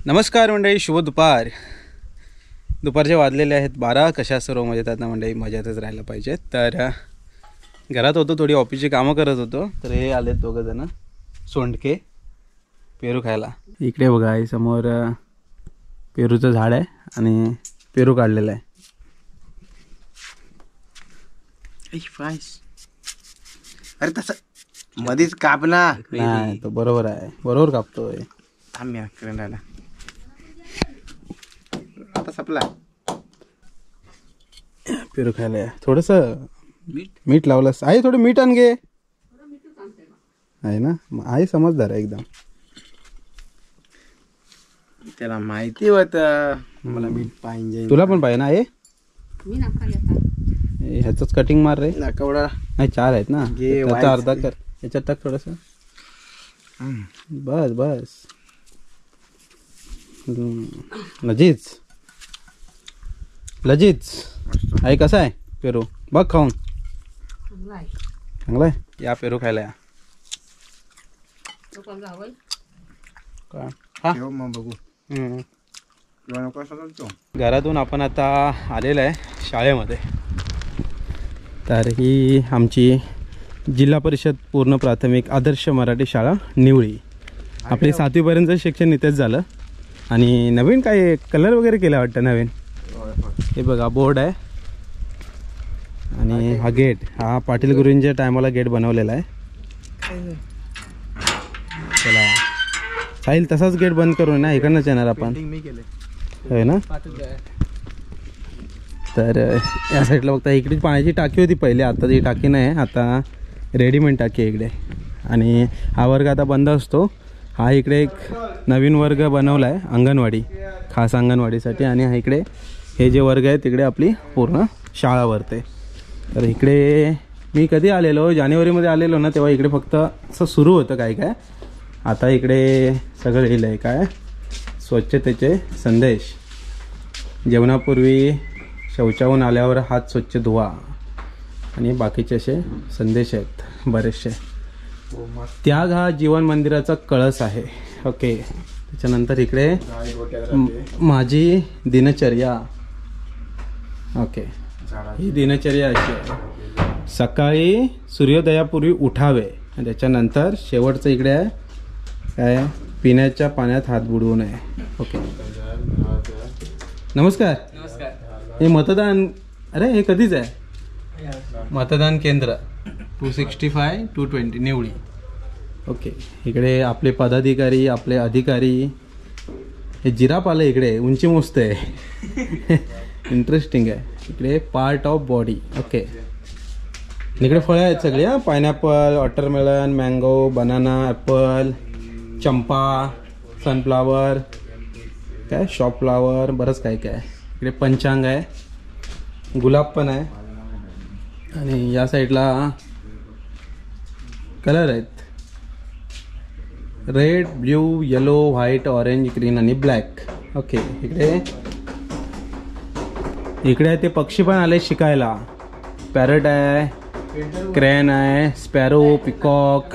नमस्कार मंडळी, शुभ दुपार. दुपारचे वाजलेले आहेत 12. कशा सर्व मजेत आहेत ना मंडळी? मजेतच राहायला पाहिजे. तर घरात होतो, थोडी ऑफिसची कामं करत होतो, तर हे आलेत दोघं जण सोंडके पेरू खायला. इकडे बघा, आई समोर पेरूचं झाड आहे आणि पेरू काढलेलं आहे. अरे तसं मध्येच कापना नाही, तो बरोबर आहे, बरोबर कापतोय. आम्ही राहिला आता सपला. पेरू खायला थोडंसं मीठ लावलंस आई, थोडं मीठ आण गे. आहे ना, आई समजदार आहे एकदम. त्याला माहिती होत मला मीठ पाहिजे. तुला पण पाहिजे ना आई? ह्याच कटिंग मार रे. केवढा नाही, 4 आहेत ना, त्याचा अर्धा कर. याच्यात टाक थोडस. बस बस, लजीज लजीज. आई कसा आहे पेरू? बघ खाऊन. चांगला आहे. या पेरू खायला या. मग बघू. घरातून आपण आता आलेलं आहे शाळेमध्ये. तर ही आमची जिल्हा परिषद पूर्ण प्राथमिक आदर्श मराठी शाळा निवळी. आपली 7वीपर्यंतचं शिक्षण इथेच झालं आणि नवीन काय कलर वगैरे केला वाटतं नवीन. हे बघा बोर्ड आहे आणि हा गेट, हा पाटील गुरुंच्या टायमाला गेट बनवलेला आहे. चला चालेल, तसाच गेट बंद करू ना, इकडनंच येणार आपण, होय ना. तर या साईडला बघता, इकडे पाण्याची टाकी होती पहिले, आता ती टाकी नाही, आता रेडीमेड टाकी आहे इकडे. आणि हा वर्ग आता बंद असतो. हा इकडे एक नवीन वर्ग बनवला आहे अंगणवाडी, खास अंगणवाडीसाठी. आणि हा इकडे हे जे वर्ग आहे तिकडे आपली पूर्ण शाळा भरते. तर इकडे मी कधी आलेलो, जानेवारीमध्ये आलेलो ना, तेव्हा इकडे फक्त असं सुरू होतं काय काय. आता इकडे सगळं लिहिलं आहे, काय स्वच्छतेचे संदेश. जेवणापूर्वी शौचाहून आल्यावर हात स्वच्छ धुवा आणि बाकीचे असे संदेश आहेत बरेचसे. त्याग हा जीवन मंदिराचा कळस आहे. ओके, त्याच्यानंतर इकडे माझी दिनचर्या. ओके, ही दिनचर्या अशी आहे, सकाळी सूर्योदयापूर्वी उठावे. आणि त्याच्यानंतर शेवटचं इकडे आहे काय, पिण्याच्या पाण्यात हात बुडवू नये. ओके, नमस्कार. हे मतदान, अरे हे कधीच आहे मतदान केंद्र 265-220 निवळी. ओके, इकडे आपले पदाधिकारी, आपले अधिकारी. हे जिराफ आलं इकडे, उंची मोजते. इंटरेस्टिंग आहे. इकडे पार्ट ऑफ बॉडी. ओके, इकडे फळं आहेत सगळी, pineapple, watermelon, mango, banana, apple, चंपा, सनफ्लावर, काय शॉप फ्लावर, बरंच काय काय. इकडे पंचांग आहे, गुलाब पण आहे. आणि या साईडला कलर आहेत, red, blue, yellow, white, orange, green आणि ब्लॅक. ओके, इकडे ते पक्षी पण आले शिकायला. पॅरट आहे, क्रॅन आहे, स्पॅरो, पिकॉक,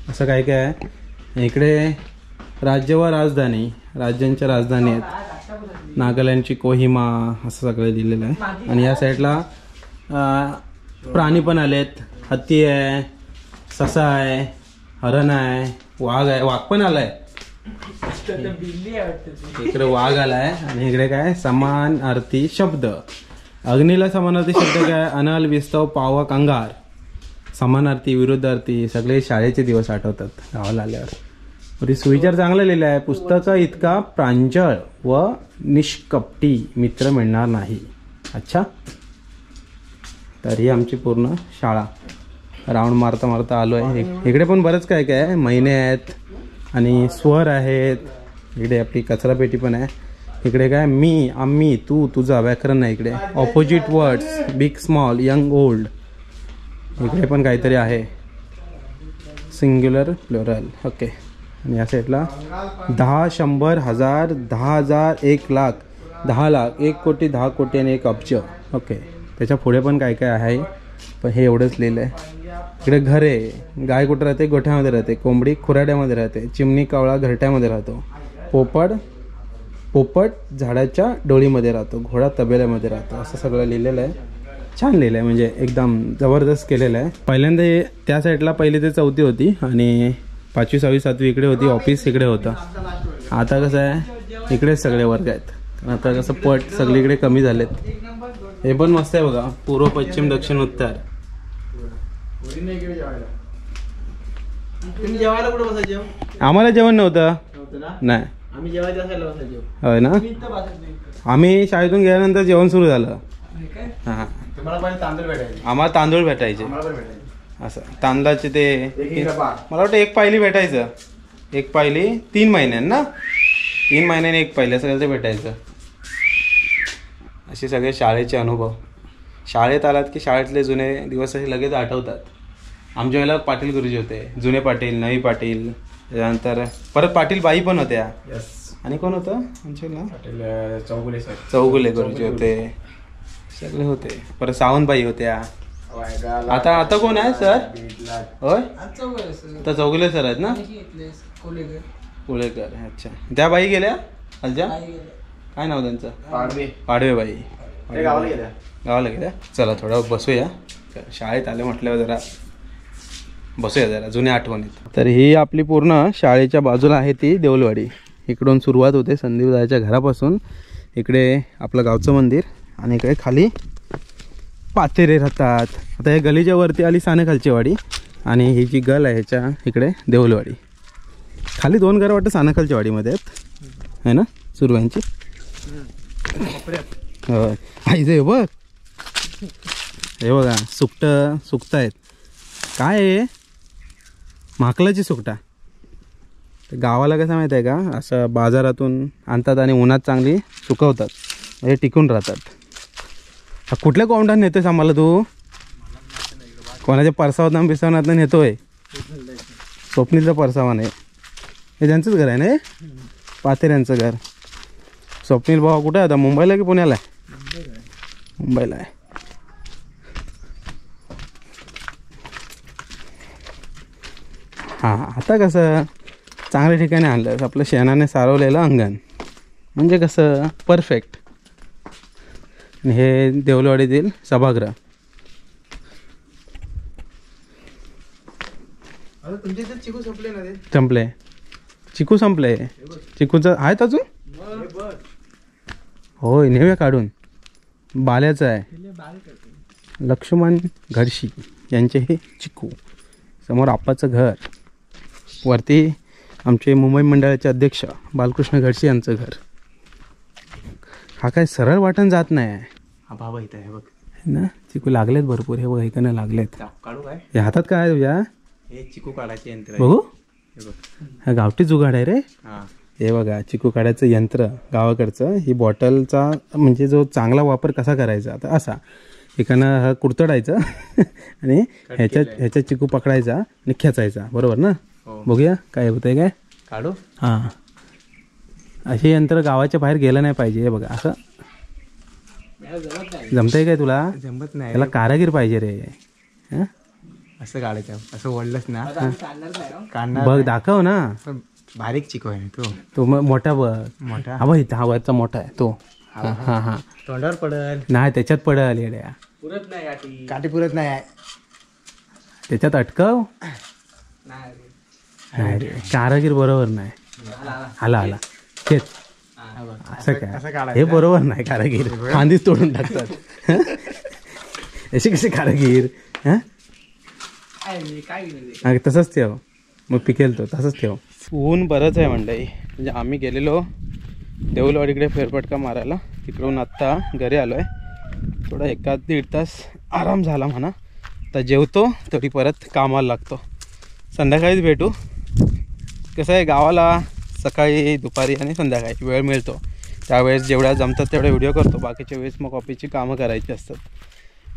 असं काय काय आहे. इकडे राज्य व राजधानी, राज्यांच्या राजधानी आहेत. नागालँडची कोहिमा, असं सगळं दिलेलं आहे. आणि या साईडला प्राणी पण आलेत, हत्ती आहे, ससा आहे, हरण आहे, वाघ आहे, वाघ पण आलाय. इकडे वाघ आलाय. आणि इकडे काय समानार्थी शब्द. अग्नीला समानार्थी शब्द काय, अनल, विस्तव, पावक, अंगार. समानार्थी, विरुद्धार्थी, सगळे शाळेचे दिवस आठवतात गावाला आल्यावर. सुविचार चांगला लिहिला आहे. पुस्तक इतका प्रांजळ व निष्कपटी मित्र मिळणार नाही. अच्छा, तर ही आमची पूर्ण शाळा. राऊंड मारता मारता आलो आहे. इकडे पण बरंच काय काय आहे, महिने आहेत आणि स्वर आहेत. इकडे आपली कचरा पेटी पण आहे. इकडे काय मी, आम्ही, तू, तुझा, व्याकरण आहे. इकडे opposite words, big, small, young, old. इकडे पण काहीतरी आहे, सिंग्युलर, प्लुरल. ओके, आणि या साईडला 10, 100, 1000, 10,000, 1 लाख, 10 लाख, 1 कोटी, 10 कोटी आणि 1 अब्ज. ओके, त्याच्या पुढे पण काय काय आहे, पण हे एवढंच लिहिलं आहे. इकडे घर आहे, गाय कुठं राहते, गोठ्यामध्ये राहते. कोंबडी खुराड्यामध्ये राहते. चिमणी कावळा घरट्यामध्ये राहतो. पोपट पोपट झाडाच्या डोळीमध्ये राहतो, घोडा तबेल्यामध्ये राहतो, असं सगळं लिहिलेलं आहे. छान लिहिलं आहे, म्हणजे एकदम जबरदस्त केलेलं आहे. पहिल्यांदा त्या साईडला पहिली ते चौथी होती आणि 5वी 6वी 7वी इकडे होती, ऑफिस इकडे होतं. आता कसं आहे इकडेच सगळे वर्ग आहेत. आता कसं पट सगळीकडे कमी झालेत. हे पण मस्त आहे बघा, पूर्व पश्चिम दक्षिण उत्तर. आम्हाला जेवण नव्हतं नाही, होय ना. आम्ही शाळेतून गेल्यानंतर जेवण सुरू झालं. हां, आम्हाला तांदूळ भेटायचे. असं तांदळाचे ते मला वाटतं 1 पायली भेटायचं. 1 पायली 3 महिन्यांना 3 महिन्याने 1 पायली असं ते भेटायचं. असे सगळे शाळेचे अनुभव. शाळेत आलात की शाळेतले जुने दिवस असे लगेच आठवतात. आमच्या वेळेला पाटील गुरुजी होते, जुने पाटील, नवी पाटील, त्यानंतर परत पाटील बाई पण होत्या. आणि कोण होतं आमच्या वेळेला? चौगुले गुरुजी होते, सगळे होते. परत सावंतबाई होत्या. आता कोण आहे सर? होय, आता चौगुले सर आहेत ना, कुलेकर. अच्छा, त्या बाई गेल्या आलच्या, काय नाव त्यांचं? पाडवे बाई. गावाला गेल्या. चला थोडा बसूया, शाळेत आले म्हटल्यावर जरा बसूया जरा जुन्या आठवणीत. तर ही आपली पूर्ण शाळेच्या बाजूला आहे ती देऊलवाडी. इकडून सुरुवात होते संदीप दादाच्या घरापासून. इकडे आपलं गावचं मंदिर आणि इकडे खाली पातेरे राहतात. आता या गलीच्या वरती आली सानेखालची वाडी आणि ही जी गल आहे ह्याच्या इकडे देऊलवाडी. खाली 2 घरं वाटतं सानेखालच्या वाडीमध्ये आहेत, है ना सुरव्यांची. हो, आईचे बघ, हे बघा सुकट आहेत. काय आहे? माकलाची सुकटा. गावाला कसं माहीत आहे का, असं बाजारातून आणतात आणि उन्हात चांगली सुकवतात, म्हणजे टिकून राहतात. कुठल्या कोंडात नेतोयस आम्हाला तू? कोणाच्या परसावात बिसावनात नेतोय? स्वप्नीचं परसावा नाही, हे त्यांचंच घर आहे ना, पातेऱ्यांचं घर. स्वप्नील भाऊ कुठे आहे आता? मुंबईला की पुण्याला आहे? मुंबईला आहे. हां, आता कसं चांगल्या ठिकाणी आणलं, आपलं शेणाने सारवलेलं अंगण, म्हणजे कसं परफेक्ट. हे देऊलवाडीतील सभागृह. चिकू संपले ना? संपले, चिकू संपले. चिकूचं आहेत अजून? होय, नेऊया काढून. बाल्याचं आहे, लक्ष्मण घडशी यांचे हे चिकू. समोर आप्पाचं घर, वरती आमचे मुंबई मंडळाचे अध्यक्ष बालकृष्ण घडशी यांचं घर. हा काय सरळ वाटण जात नाही. हा बाबा इथं आहे बघ ना, चिकू लागलेत भरपूर. हे बघ, इकडनं लागलेत. काढू काय? हे हातात काय आहे तुझ्या? हे चिकू काढायचे यंत्र बघू. हे बघ, हा गावठी जुगाड आहे रे. हां, हे बघा, चिकू काढायचं यंत्र गावाकडचं. ही बॉटलचा म्हणजे जो चांगला वापर कसा करायचा, आता असा एकानं हा कुडतडायचं आणि ह्याच्या चिकू पकडायचा आणि खेचायचा, बरोबर ना? बघूया काय होतंय काय. काढू. हां, असे यंत्र गावाच्या बाहेर गेलं नाही पाहिजे. हे बघा, असं जमतंय काय तुला? जमत नाही, त्याला कारागीर पाहिजे रे. असं काढायचं, असं ओढलंच ना बघ, दाखव ना. बारीक चिकू आहे तो मोठा बघ, मोठा. हा बघ, हा वरचा मोठा आहे तो. हां हां, तोंडावर पडल नाही त्याच्यात पडल येड्या, पुरत नाही, काठी पुरत नाही, त्याच्यात अटकव. नाही रे, कारागीर बरोबर नाही. आला तेच असं काय, हे बरोबर नाही. कारागीर फांदीच तोडून टाकतात. असे कसे कारागीर? हां, तसंच ठेव, मग पिकेल तो, तसंच ठेव. ऊन बरंच आहे मंडळी. म्हणजे आम्ही गेलेलो देऊलवाडीकडे फेरफटका मारायला, तिकडून आत्ता घरी आलो आहे. थोडा 1-1.5 तास आराम झाला म्हणा. आता जेवतो, तरी परत कामाला लागतो. संध्याकाळीच भेटू. कसं आहे, गावाला सकाळी, दुपारी आणि संध्याकाळी वेळ मिळतो, त्यावेळेस जेवढ्या जमतात तेवढ्या व्हिडिओ करतो. बाकीच्या वेळेस मग ऑफिसची कामं करायची असतात.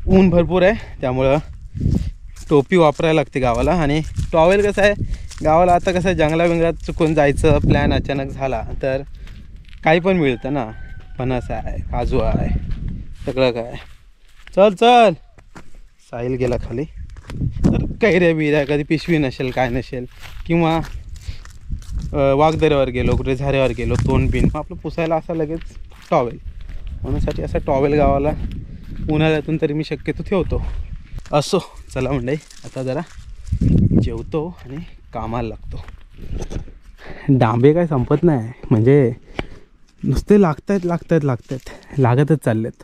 ऊन भरपूर आहे, त्यामुळं टोपी वापरायला लागते गावाला. आणि टॉवेल कसं आहे, गावाला आता कसं आहे, जंगलात चुकून जायचं प्लॅन अचानक झाला तर काही पण मिळतं ना. फणस आहे, काजू आहे, सगळं काय. चल साहिल गेला खाली. तर कैऱ्या बिऱ्या, कधी पिशवी नसेल, काय नसेल, किंवा वाघदऱ्यावर गेलो, कुठे झाऱ्यावर गेलो, तोंड बिन, मग आपलं पुसायला असा लगेच टॉवेल, म्हणूनसाठी असा टॉवेल गावाला उन्हाळ्यातून तरी मी शक्यतो ठेवतो. असो चला मंडळी, आता जरा जेवतो आणि कामाला लागतो. डांबे काय संपत नाही, म्हणजे नुसते लागतच चाललेत.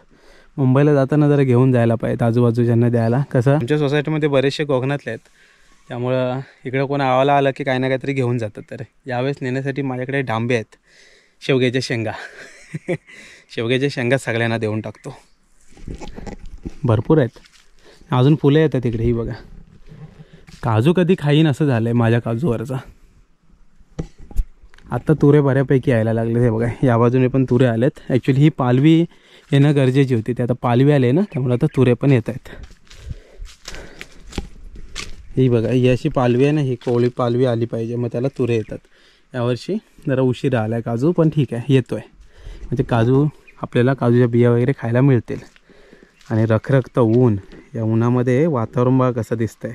मुंबईला जाताना जरा घेऊन जायला पाहिजे आजूबाजूच्यांना द्यायला. कसं आमच्या सोसायटीमध्ये बरेचसे कोकणातले आहेत, त्यामुळं इकडं कोण आवाला आलं की काही ना काहीतरी घेऊन जातात. तर यावेळेस नेण्यासाठी माझ्याकडे डांबे आहेत, शेवग्याच्या शेंगा. शेवग्याच्या शेंगा सगळ्यांना देऊन टाकतो. भरपूर आहेत, अजून फुलं येतात इकडे. ही बघा, काजू कधी खाईन असं झालं आहे माझ्या काजूवरचा. आत्ता तुरे बऱ्यापैकी यायला लागले. हे बघा, या बाजूने पण तुरे आलेत. ॲक्च्युली ही पालवी येणं गरजेची होती, ते आता पालवी आले ना, त्यामुळे आता तुरे पण येत आहेत. ही बघा, ही अशी पालवी आहे ना, ही कोवळी पालवी आली पाहिजे, मग त्याला तुरे येतात. यावर्षी जरा उशिरा आला आहे काजू, पण ठीक आहे, येतो आहे. म्हणजे काजू आपल्याला काजूच्या बिया वगैरे खायला मिळतील. आणि रखरखतं ऊन, या उन्हामध्ये वातावरण बघा कसं दिसतंय.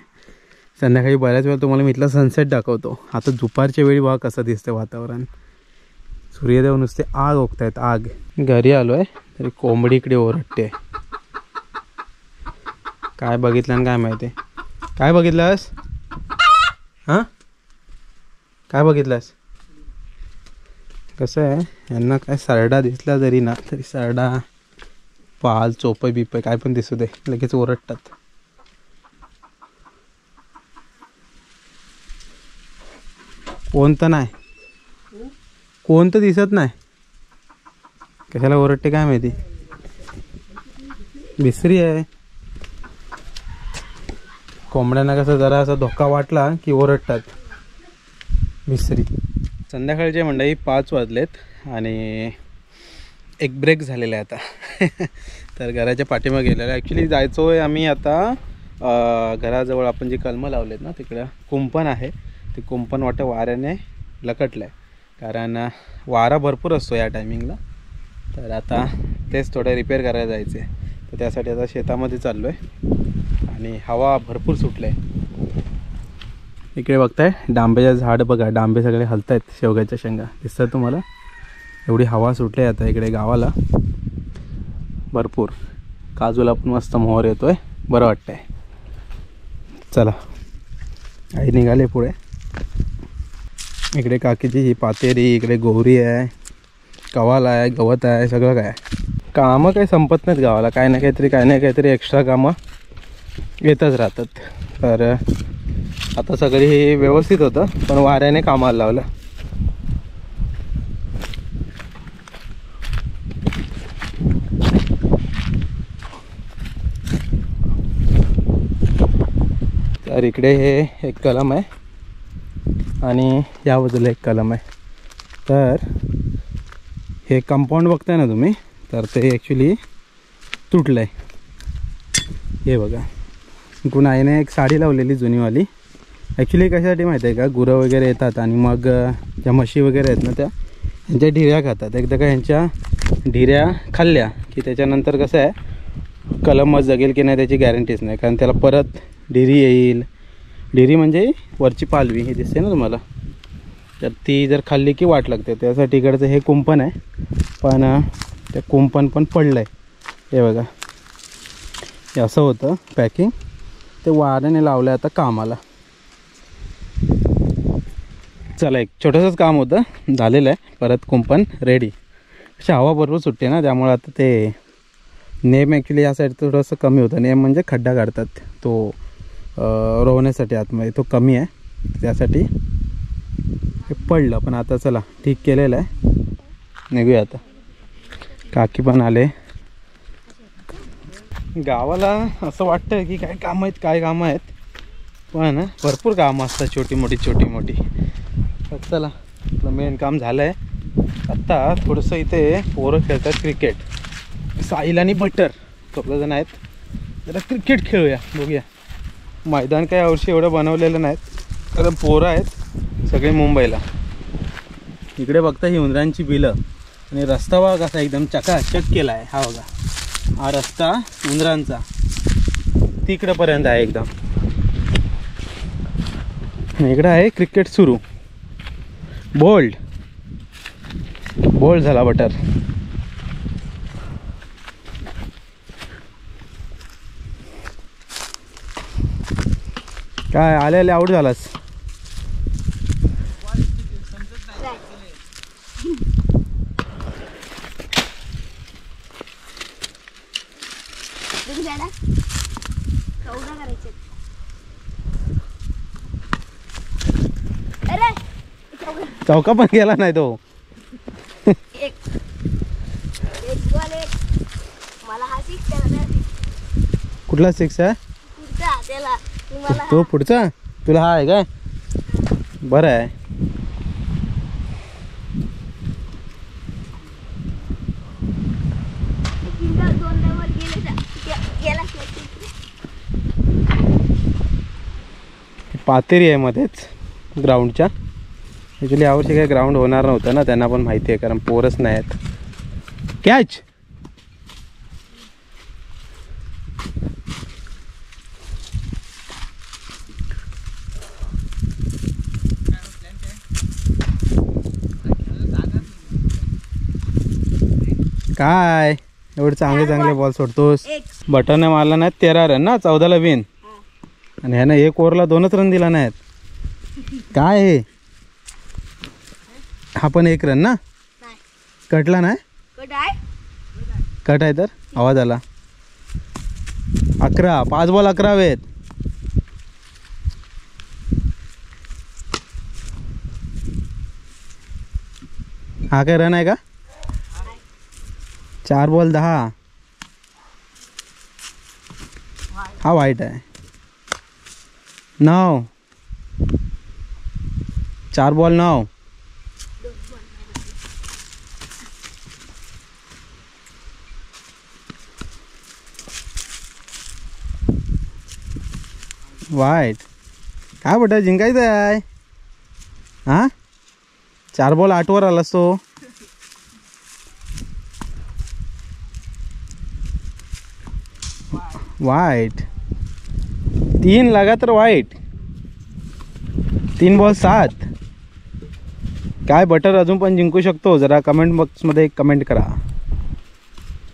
संध्याकाळी बऱ्याच वेळा तुम्हाला मी इथला सनसेट दाखवतो. आता दुपारच्या वेळी बघा कसं दिसतं वातावरण. सूर्यदेव नुसते आग ओकतायत, आग. घरी आलो आहे तरी कोंबडी इकडे ओरडते. काय बघितलं आणि काय माहिती. काय बघितलंस? हां, काय बघितलंस? कसं आहे, यांना काय सरडा दिसला जरी ना, तरी सरडा, पाल, चोपय बिपय काय पण दिसू दे, लगेच ओरडतात. कोणतं नाही, कोणतं दिसत नाही, कशाला ओरडते काय माहिती. भिसरी आहे. कोंबड्यांना कसं जरा असा धोका वाटला की ओरडतात. भिसरी. संध्याकाळचे मंडळी 5 वाजलेत आणि एक ब्रेक झालेला आहे आता. तर घराच्या पाठीमागे गेलेलं. ॲक्च्युली जायचो आहे आम्ही आता घराजवळ आपण जे कलमं लावलेत ना, तिकडं कुंपण आहे. ते कुंपण वाटतं वाऱ्याने लकटलं आहे, कारण वारा भरपूर असतो या टायमिंगला. तर आता तेच थोडं रिपेअर करायला जायचं आहे. तर त्यासाठी आता शेतामध्ये चाललो आहे आणि हवा भरपूर सुटलं आहे. इकडे बघताय डांब्याचं झाड बघा, डांबे सगळे हलत आहेत. शेवग्याच्या शेंगा दिसतात तुम्हाला. एवढी हवा सुटली आहे आता इकडे गावाला भरपूर. काजूला पण मस्त मोहर येतो आहे, बरं वाटतं आहे. चला, आई निघाले पुढे. इकडे काकीची ही पातेरी, इकडे गोहरी आहे, कवाल आहे, गवत आहे, सगळं काय. कामं काही संपत नाहीत गावाला. काय ना काहीतरी एक्स्ट्रा कामं येतच राहतात. तर आता सगळी हे व्यवस्थित होतं, पण वाऱ्याने कामाला लावलं. तर इकडे हे एक कलम आहे आणि या बाजूला एक कलम आहे. तर हे कंपाऊंड बघताय ना तुम्ही, तर ते ॲक्च्युली तुटलं आहे. हे बघा, इकडून आईने एक साडी लावलेली जुनीवाली. ॲक्च्युली कशासाठी माहिती आहे का, गुरं वगैरे येतात आणि मग ज्या म्हशी वगैरे आहेत ना, त्या ह्यांच्या ढिऱ्या खातात. एकदा का ह्यांच्या ढिऱ्या खाल्ल्या की त्याच्यानंतर कसं आहे, कलम मग जगेल की नाही त्याची गॅरंटीच नाही, कारण त्याला परत ढिरी येईल. ढिरी म्हणजे वरची पालवी ही दिसते ना तुम्हाला, तर ती जर खाल्ली की वाट लागते. त्यासाठी इकडचं हे कुंपण आहे, पण ते कुंपण पण पडलं आहे. हे बघा, हे असं होतं पॅकिंग. ते वाऱ्याने लावलं आहे आता कामाला. चला, एक छोटंसंच काम होतं, झालेलं आहे. परत कुंपण रेडी. अशी हवा बरोबर सुटते ना, त्यामुळे आता ते नेम ॲक्च्युली या साईड थोडंसं कमी होतं. नेम म्हणजे खड्डा काढतात, तो रोवण्यासाठी आतमध्ये तो कमी आहे, त्यासाठी हे पडलं. पण आता चला ठीक केलेलं आहे, निघूया आता. काकी पण आले. गावाला असं वाटतं की काय कामं आहेत, पण भरपूर कामं असतात, छोटी मोठी. तर चला, आपलं मेन काम झालं आहे. आत्ता थोडंसं इथे पोरं खेळतात क्रिकेट. साहिल आणि बटर दोघंजण आहेत. जरा क्रिकेट खेळूया, बघूया. मैदान काय यावर्षी एवढं बनवलेलं नाहीत, कारण पोरं आहेत सगळे मुंबईला. इकडे बघता ही उंदरांची बिलं आणि रस्ता बघा कसा एकदम चकाचक केला आहे. हा बघा, हा रस्ता उंदरांचा तिकडंपर्यंत आहे एकदम. इकडं आहे क्रिकेट सुरू. बोल्ड बोल्ड झाला बटर. काय आले आऊट झालास. चौका पण गेला नाही तो. कुठला 6 आहे तो पुढचा. तुला हा आहे काय. बरं आहे. पातेरी आहे मध्येच ग्राउंडच्या. ॲक्च्युली यावर्षी काही ग्राउंड होणार नव्हतं ना, त्यांना पण माहिती आहे कारण पोरच नाही आहेत. कॅच. काय एवढे चांगले चांगले बॉल सोडतोस. बटन मारला नाहीत 13 रन ना, 14ला विन. आणि ह्यानं 1 ओव्हरला 2च रन दिला नाहीत. काय हे. हा पण 1 रन ना. कटला नाही. कट आहे तर आवाज आला. 11 5 बॉल 11 वेत. हा काय रन आहे का. 4 बॉल 10. हा वाईट आहे. 9 4 बॉल 9. वाईट. काय बेटा जिंकायचं आहे. हा 4 बॉल 8 वर आलास तो. वाईट. 3 लगातार वाईट. 3 बॉल 7. काय बटर अजून पण जिंकू शकतो. जरा कमेंट बॉक्समध्ये कमेंट करा.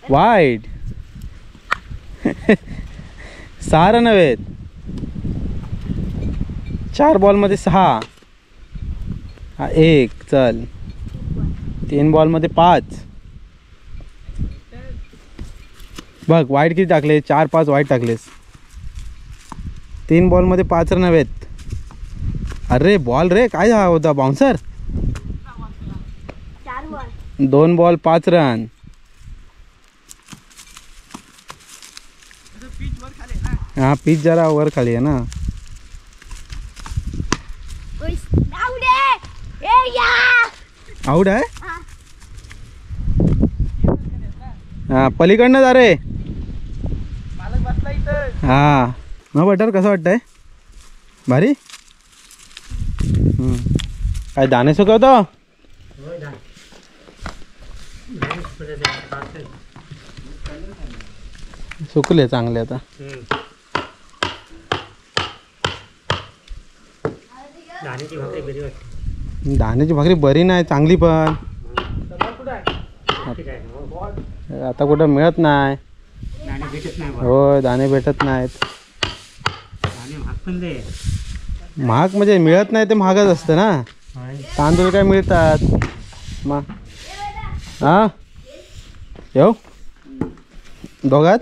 वाईट. 6 रन हवेत. 4 बॉलमध्ये 6. हा 1 चल. 3 बॉलमध्ये 5. बघ वाईट किती टाकले. 4-5 वाईट टाकलेस. 3 बॉलमध्ये 5 रन हवेत. अरे बॉल रे काय झाला होता. बाउन्सर. 2 ball 5 run. हा पिच जरा वर खाली आहे ना. आउट आहे. हा पलीकडनं जा रे. हा मग बटर कसं वाटतंय. भारी. काय दाणे सुकवतो. सुकले चांगले आता. दाण्याची भाकरी बरी नाही चांगली पण आता कुठं मिळत नाही. होय दाणे भेटत नाहीत. महाग म्हणजे मिळत नाही ते महागच असतं ना. तांदूळ काय मिळतात मग. हा येऊ दोघात.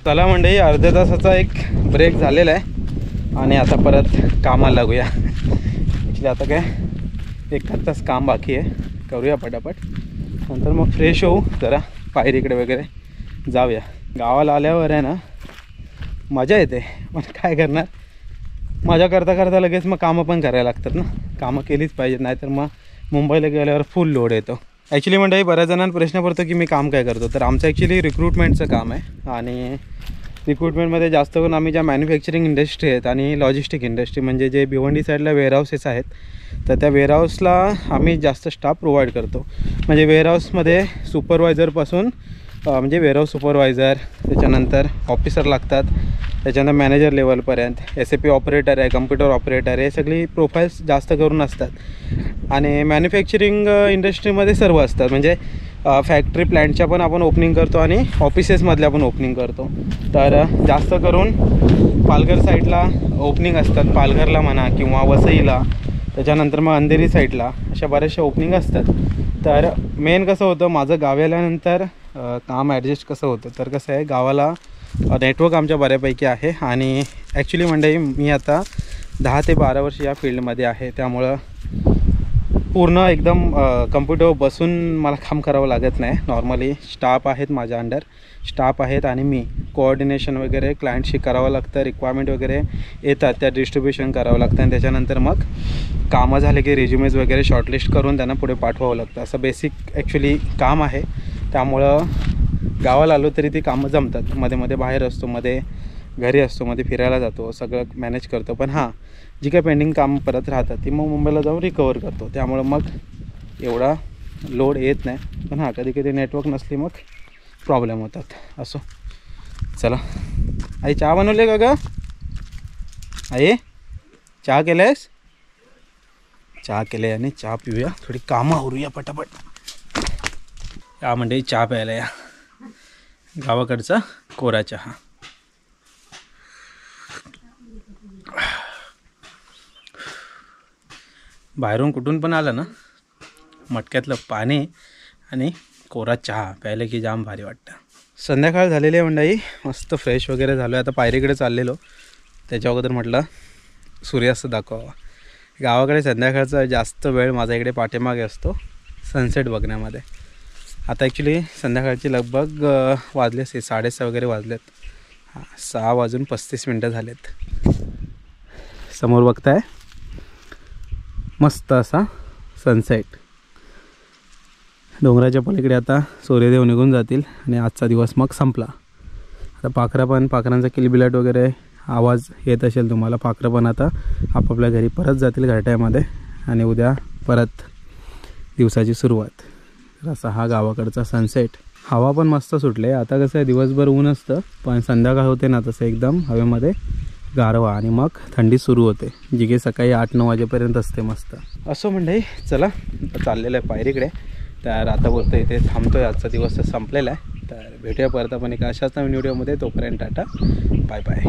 चला मंडळी अर्ध्या तासाचा एक ब्रेक झालेला आहे आणि आता परत कामाला लागूया. ॲक्च्युली आता काय 1 तास काम बाकी आहे. करूया पटापट. नंतर मग फ्रेश होऊ. जरा पायरीकडे वगैरे जाऊया. गावाला आल्यावर आहे ना मजा येते पण काय करणार. मजा करता करता लगेच मग कामं पण करायला लागतात ना. कामं केलीच पाहिजेत नाहीतर मग मुंबईला गेल्यावर फुल लोड येतो. ॲक्च्युली मंडळी बऱ्याच जणांना प्रश्न पडतो की मी काम काय करतो. तर आमचं ॲक्च्युली रिक्रुटमेंटचं काम आहे आणि रिक्रुटमेंटमध्ये जास्त करून आम्ही ज्या मॅन्युफॅक्चरिंग इंडस्ट्री आहेत आणि लॉजिस्टिक इंडस्ट्री म्हणजे जे भिवंडी साईडला वेअरहाऊसेस आहेत तर त्या वेअरहाऊसला आम्ही जास्त स्टाफ प्रोव्हाइड करतो. म्हणजे वेअरहाऊसमध्ये सुपरवायझरपासून म्हणजे वेअरहाऊस सुपरवायझर, त्याच्यानंतर ऑफिसर लागतात, त्याच्यानंतर मॅनेजर लेवलपर्यंत, SAP ऑपरेटर आहे, कम्प्युटर ऑपरेटर आहे, हे सगळी प्रोफाईल्स जास्त करून असतात. आणि मॅन्युफॅक्चरिंग इंडस्ट्रीमध्ये सर्व असतात, म्हणजे फॅक्टरी प्लॅन्टच्या पण आपण ओपनिंग करतो आणि ऑफिसेसमधल्या पण ओपनिंग करतो. तर जास्त करून पालघर साईडला ओपनिंग असतात, पालघरला म्हणा किंवा वसईला, त्याच्यानंतर मग अंधेरी साईडला अशा बऱ्याचशा ओपनिंग असतात. तर मेन कसं होतं, माझं गाव आल्यानंतर काम ॲडजस्ट कसं होतं, तर कसं आहे, गावाला नेटवर्क आमच्या बऱ्यापैकी आहे. आणि ॲक्च्युली म्हणजे मी आता 10 ते 12 वर्ष या फील्डमध्ये आहे, त्यामुळं पूर्ण एकदम कम्प्युटर बसून मला काम करावं लागत नाही. नॉर्मली स्टाफ आहेत माझ्या अंडर, स्टाफ आहेत आणि मी कोऑर्डिनेशन वगैरे क्लायंटशी करावं लागतं, रिक्वायरमेंट वगैरे येतात त्या डिस्ट्रीब्युशन करावं लागतं आणि त्याच्यानंतर मग कामं झाले की रिज्युमेज वगैरे शॉर्टलिस्ट करून त्यांना पुढे पाठवावं लागतं. असं बेसिक ॲक्च्युली काम आहे. त्यामुळं गावाला आलो तरी ती कामं जमतात. मध्ये मध्ये बाहेर असतो, मध्ये घरी असतो, मध्ये फिरायला जातो, सगळं मॅनेज करतो. पण हां, जी काही पेंडिंग काम परत राहतात ती मग मुंबईला जाऊन रिकवर करतो. त्यामुळं मग एवढा लोड येत नाही. पण हां, कधी कधी नेटवर्क नसली मग प्रॉब्लेम होतात. असो, चला. आई चहा बनवले का गं? आई चहा केलं आहेस? चहा केले आणि चहा पिऊया, थोडी कामं आवरूया पटापट. या म्हणजे चहा प्यायला या, गावाकडचा कोरा चहा. बाहेरून कुठून पण आलं ना, मटक्यातलं पाणी आणि कोरा चहा प्यायला की जाम भारी वाटतं. संध्याकाळ झालेली आहे मंडळी, मस्त फ्रेश वगैरे झालो आहे. आता पायरीकडे चाललेलो, त्याच्या अगोदर म्हटलं सूर्यास्त दाखवावा. गावाकडे संध्याकाळचा जास्त वेळ माझा इकडे पाठीमागे असतो सनसेट बघण्यामध्ये. आता ॲक्च्युली संध्याकाळची लगभग वाजले 6:30 वगैरे वाजलेत. 6:35 झालेत. समोर बघताय मस्त असा सनसेट. डोंगराच्या पलीकडे आता सूर्यदेव निघून जातील आणि आजचा दिवस मग संपला. आता पाखरांचा किलबिलाट वगैरे आवाज येत असेल तुम्हाला. पाखरं पण आता आपापल्या घरी परत जातील घरट्यामध्ये आणि उद्या परत दिवसाची सुरुवात. असा हा गावाकडचा सनसेट. हवा पण मस्त सुटले. आता कसं आहे, दिवसभर ऊन असतं, पण संध्याकाळ होते ना तसं एकदम हवेमध्ये गारवा आणि मग थंडी सुरू होते, जी की सकाळी 8-9 वाजेपर्यंत असते मस्त. असं म्हणजे चला, चाललेलं आहे पायरीकडे. तर आता बोलतो इथे थांबतोय, आजचा दिवस संपलेला आहे. तर भेटूया परत आपण एका अशाच नवीन व्हिडिओमध्ये. तोपर्यंत टाटा, बाय बाय.